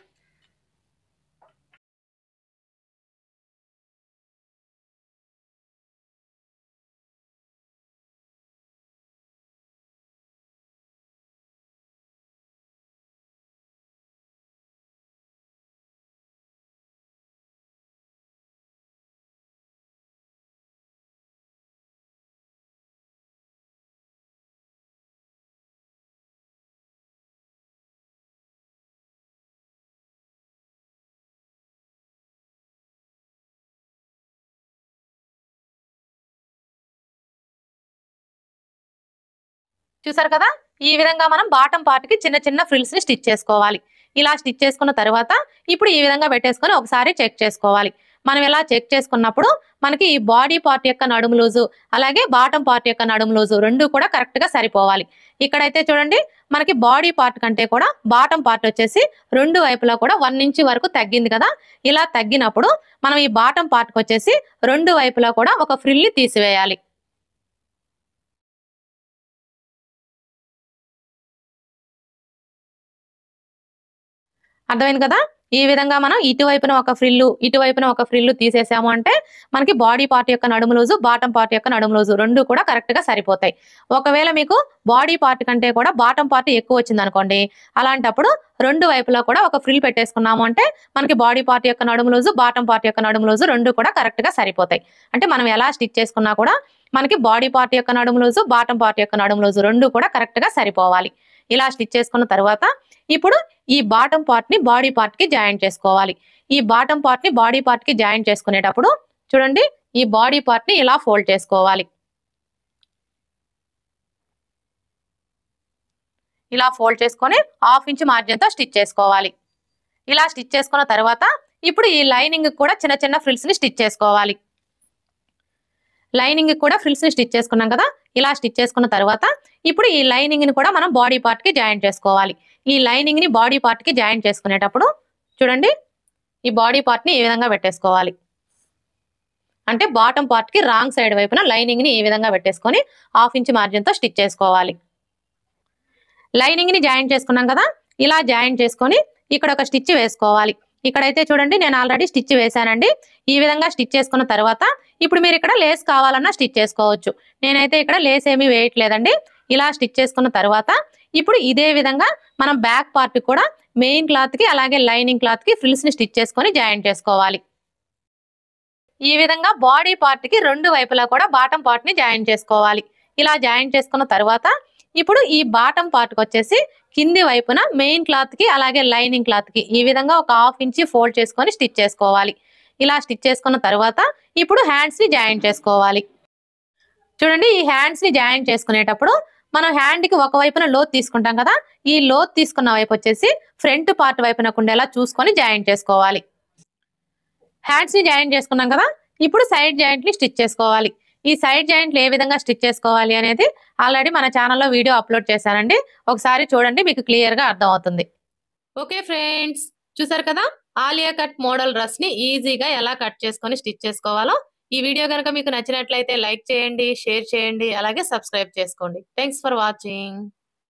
చూసారు కదా, ఈ విధంగా మనం బాటం పార్ట్ కి చిన్న చిన్న ఫ్రిల్స్ ని స్టిచ్ చేసుకోవాలి. ఇలా స్టిచ్ చేసుకున్న తర్వాత ఇప్పుడు ఈ విధంగా పెట్టేసుకొని ఒకసారి చెక్ చేసుకోవాలి. మనం ఇలా చెక్ చేసుకున్నప్పుడు మనకి ఈ బాడీ పార్ట్ యొక్క నడుము లూజు అలాగే బాటం పార్ట్ యొక్క నడుము లూజు రెండు కూడా కరెక్ట్ గా సరిపోవాలి. ఇక్కడైతే చూడండి మనకి బాడీ పార్ట్ కంటే కూడా బాటం పార్ట్ వచ్చేసి రెండు వైపులా కూడా 1 ఇంచ్ వరకు తగ్గింది కదా. ఇలా తగ్గినప్పుడు మనం ఈ బాటం పార్ట్ కి వచ్చేసి రెండు వైపులా కూడా ఒక ఫ్రిల్ ని తీసివేయాలి. అర్థమైంది కదా. ఈ విధంగా మనం ఇటువైపున ఒక ఫ్రిల్లు ఇటువైపున ఒక ఫ్రిల్లు తీసేసాము అంటే మనకి బాడీ పార్ట్ యొక్క నడుము లూజు బాటం పార్ట్ యొక్క నడుము లూజు రెండు కూడా కరెక్ట్ గా సరిపోతాయి. ఒకవేళ మీకు బాడీ పార్ట్ కంటే కూడా బాటం పార్ట్ ఎక్కువ వచ్చింది అనుకోండి, అలాంటప్పుడు రెండు వైపులా కూడా ఒక ఫ్రిల్ పెట్టేసుకున్నాము అంటే మనకి బాడీ పార్ట్ యొక్క నడుము లూజు బాటం పార్ట్ యొక్క నడుము లూజు రెండు కూడా కరెక్ట్ గా సరిపోతాయి. అంటే మనం ఎలా స్టిచ్ చేసుకున్నా కూడా మనకి బాడీ పార్ట్ యొక్క నడుము లూజు బాటం పార్ట్ యొక్క నడుము లూజు రెండు కూడా కరెక్ట్ గా సరిపోవాలి. ఇలా స్టిచ్ చేసుకున్న తర్వాత ఇప్పుడు ఈ బాటం పార్ట్ ని బాడీ పార్ట్ కి జాయింట్ చేసుకోవాలి. ఈ బాటం పార్ట్ ని బాడీ పార్ట్ కి జాయింట్ చేసుకునేటప్పుడు చూడండి ఈ బాడీ పార్ట్ ని ఇలా ఫోల్డ్ చేసుకోవాలి. ఇలా ఫోల్డ్ చేసుకొని 1/2 ఇంచ్ మార్జిన్ తో స్టిచ్ చేసుకోవాలి. ఇలా స్టిచ్ చేసుకున్న తర్వాత ఇప్పుడు ఈ లైనింగ్ కూడా చిన్న చిన్న ఫ్రిల్స్ ని స్టిచ్ చేసుకోవాలి. లైనింగ్ కూడా ఫ్రిల్స్ ని స్టిచ్ చేసుకున్నాం కదా. ఇలా స్టిచ్ చేసుకున్న తర్వాత ఇప్పుడు ఈ లైనింగ్ ని కూడా మనం బాడీ పార్ట్ కి జాయింట్ చేసుకోవాలి. ఈ లైనింగ్ ని బాడీ పార్ట్ కి జాయింట్ చేసుకునేటప్పుడు చూడండి ఈ బాడీ పార్ట్ ని ఈ విధంగా పెట్టేసుకోవాలి. అంటే బాటం పార్ట్ కి రాంగ్ సైడ్ వైపున లైనింగ్ ని ఈ విధంగా పెట్టేసుకొని 1/2 ఇంచ్ మార్జిన్ తో స్టిచ్ చేసుకోవాలి. లైనింగ్ ని జాయింట్ చేసుకున్నాం కదా. ఇలా జాయింట్ చేసుకొని ఇక్కడ ఒక స్టిచ్ వేసుకోవాలి. ఇక్కడైతే చూడండి నేను ఆల్రెడీ స్టిచ్ వేసానండి. ఈ విధంగా స్టిచ్ చేసుకున్న తర్వాత ఇప్పుడు మీరు ఇక్కడ లేస్ కావాలన్నా స్టిచ్ చేసుకోవచ్చు. నేనైతే ఇక్కడ లేస్ ఏమీ వేయట్లేదండి. ఇలా స్టిచ్ చేసుకున్న తర్వాత ఇప్పుడు ఇదే విధంగా మనం బ్యాక్ పార్ట్ కూడా మెయిన్ క్లాత్ కి అలాగే లైనింగ్ క్లాత్ కి ఫ్రిల్స్ ని స్టిచ్ చేసుకొని జాయింట్ చేసుకోవాలి. ఈ విధంగా బాడీ పార్ట్ కి రెండు వైపులా కూడా బాటం పార్ట్ ని జాయింట్ చేసుకోవాలి. ఇలా జాయింట్ చేసుకున్న తర్వాత ఇప్పుడు ఈ బాటం పార్ట్ కి వచ్చేసి కింది వైపున మెయిన్ క్లాత్ కి అలాగే లైనింగ్ క్లాత్ కి ఈ విధంగా ఒక 1/2 ఇంచ్ ఫోల్డ్ చేసుకొని స్టిచ్ చేసుకోవాలి. ఇలా స్టిచ్ చేసుకున్న తర్వాత ఇప్పుడు హ్యాండ్స్ ని జాయింట్ చేసుకోవాలి. చూడండి ఈ హ్యాండ్స్ ని జాయింట్ చేసుకునేటప్పుడు మనం హ్యాండ్ కి ఒక వైపున లోత్ తీసుకుంటాం కదా. ఈ లోత్ తీసుకున్న వైపు వచ్చేసి ఫ్రంట్ పార్ట్ వైపున ఉండేలా చూసుకొని జాయింట్ చేసుకోవాలి. హ్యాండ్స్ ని జాయింట్ చేసుకున్నాం కదా. ఇప్పుడు సైడ్ జాయింట్ ని స్టిచ్ చేసుకోవాలి. ఈ సైడ్ జాయింట్లు ఏ విధంగా స్టిచ్ చేసుకోవాలి అనేది ఆల్రెడీ మన ఛానల్లో వీడియో అప్లోడ్ చేశానండి. ఒకసారి చూడండి మీకు క్లియర్ గా అర్థం అవుతుంది. ఓకే ఫ్రెండ్స్, చూసారు కదా ఆలియా కట్ మోడల్ డ్రెస్ ని ఈజీగా ఎలా కట్ చేసుకొని స్టిచ్ చేసుకోవాలో. ఈ వీడియో కనుక మీకు నచ్చినట్లయితే లైక్ చేయండి, షేర్ చేయండి, అలాగే సబ్స్క్రైబ్ చేసుకోండి. Thanks for watching.